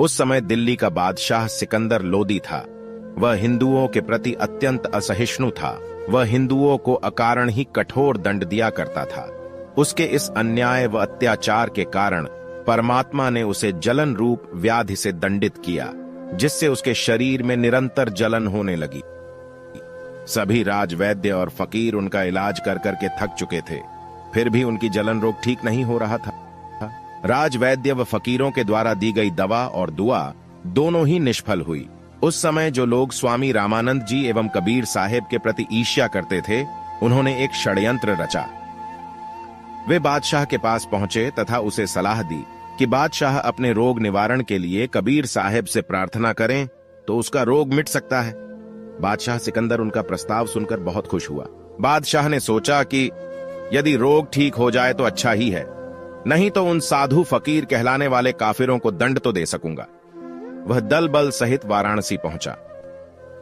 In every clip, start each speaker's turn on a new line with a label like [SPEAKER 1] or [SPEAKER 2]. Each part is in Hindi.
[SPEAKER 1] उस समय दिल्ली का बादशाह सिकंदर लोदी था। वह हिंदुओं के प्रति अत्यंत असहिष्णु था। वह हिंदुओं को अकारण ही कठोर दंड दिया करता था। उसके इस अन्याय व अत्याचार के कारण परमात्मा ने उसे जलन रूप व्याधि से दंडित किया, जिससे उसके शरीर में निरंतर जलन होने लगी। सभी राजवैद्य और फकीर उनका इलाज कर करके थक चुके थे, फिर भी उनकी जलन रोग ठीक नहीं हो रहा था। राजवैद्य व फकीरों के द्वारा दी गई दवा और दुआ दोनों ही निष्फल हुई। उस समय जो लोग स्वामी रामानंद जी एवं कबीर साहेब के प्रति ईर्ष्या करते थे, उन्होंने एक षड्यंत्र रचा। वे बादशाह के पास पहुंचे तथा उसे सलाह दी कि बादशाह अपने रोग निवारण के लिए कबीर साहेब से प्रार्थना करें तो उसका रोग मिट सकता है। बादशाह सिकंदर उनका प्रस्ताव सुनकर बहुत खुश हुआ। बादशाह ने सोचा कि यदि रोग ठीक हो जाए तो अच्छा ही है, नहीं तो उन साधु फकीर कहलाने वाले काफिरों को दंड तो दे सकूंगा। वह दल बल सहित वाराणसी पहुंचा।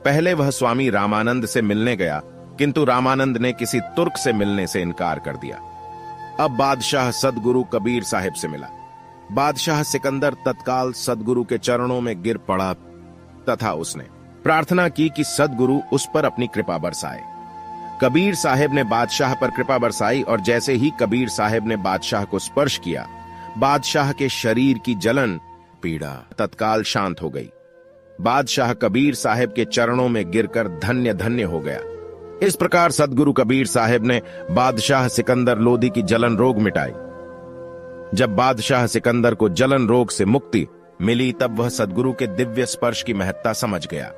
[SPEAKER 1] पहले वह स्वामी रामानंद से मिलने गया, किंतु रामानंद ने किसी तुर्क से मिलने से इनकार कर दिया। अब बादशाह सदगुरु कबीर साहिब से मिला। बादशाह सिकंदर तत्काल सदगुरु के चरणों में गिर पड़ा तथा उसने प्रार्थना की कि सदगुरु उस पर अपनी कृपा बरसाए। कबीर साहिब ने बादशाह पर कृपा बरसाई और जैसे ही कबीर साहिब ने बादशाह को स्पर्श किया, बादशाह के शरीर की जलन पीड़ा तत्काल शांत हो गई। बादशाह कबीर साहिब के चरणों में गिरकर धन्य धन्य हो गया। इस प्रकार सदगुरु कबीर साहिब ने बादशाह सिकंदर लोदी की जलन रोग मिटाई। जब बादशाह सिकंदर को जलन रोग से मुक्ति मिली, तब वह सदगुरु के दिव्य स्पर्श की महत्ता समझ गया।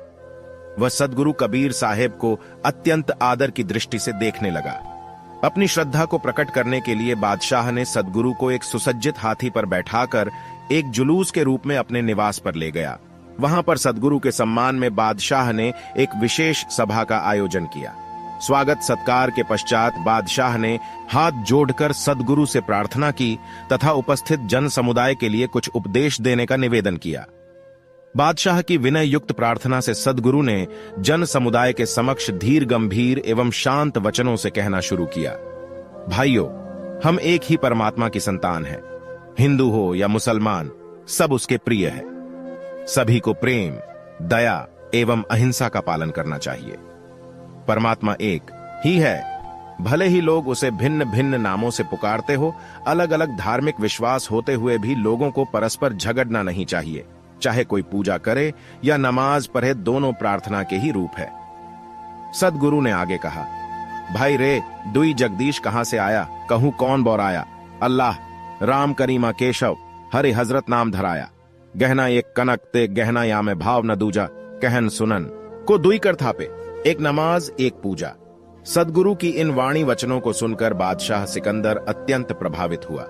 [SPEAKER 1] वह सदगुरु कबीर साहिब को अत्यंत आदर की दृष्टि से देखने लगा। अपनी श्रद्धा को प्रकट करने के लिए बादशाह ने सदगुरु को एक सुसज्जित हाथी पर बैठाकर एक जुलूस के रूप में अपने निवास पर ले गया। वहां पर सदगुरु के सम्मान में बादशाह ने एक विशेष सभा का आयोजन किया। स्वागत सत्कार के पश्चात बादशाह ने हाथ जोड़कर सदगुरु से प्रार्थना की तथा उपस्थित जन समुदाय के लिए कुछ उपदेश देने का निवेदन किया। बादशाह की विनय युक्त प्रार्थना से सदगुरु ने जन समुदाय के समक्ष धीर गंभीर एवं शांत वचनों से कहना शुरू किया। भाइयों, हम एक ही परमात्मा की संतान हैं। हिंदू हो या मुसलमान, सब उसके प्रिय है। सभी को प्रेम, दया एवं अहिंसा का पालन करना चाहिए। परमात्मा एक ही है, भले ही लोग उसे भिन्न भिन्न नामों से पुकारते हो। अलग अलग धार्मिक विश्वास होते हुए भी लोगों को परस्पर झगड़ना नहीं चाहिए। चाहे कोई पूजा करे या नमाज पढ़े, दोनों प्रार्थना के ही रूप है। सदगुरु ने आगे कहा, भाई रे, दुई जगदीश कहां से आया, कहूं कौन बौराया। अल्लाह राम करीमा केशव, हरि हजरत नाम धराया। गहना एक कनक ते गहना या में भाव न दूजा, कहन सुनन को दुई कर थापे, एक नमाज एक पूजा। सदगुरु की इन वाणी वचनों को सुनकर बादशाह सिकंदर अत्यंत प्रभावित हुआ।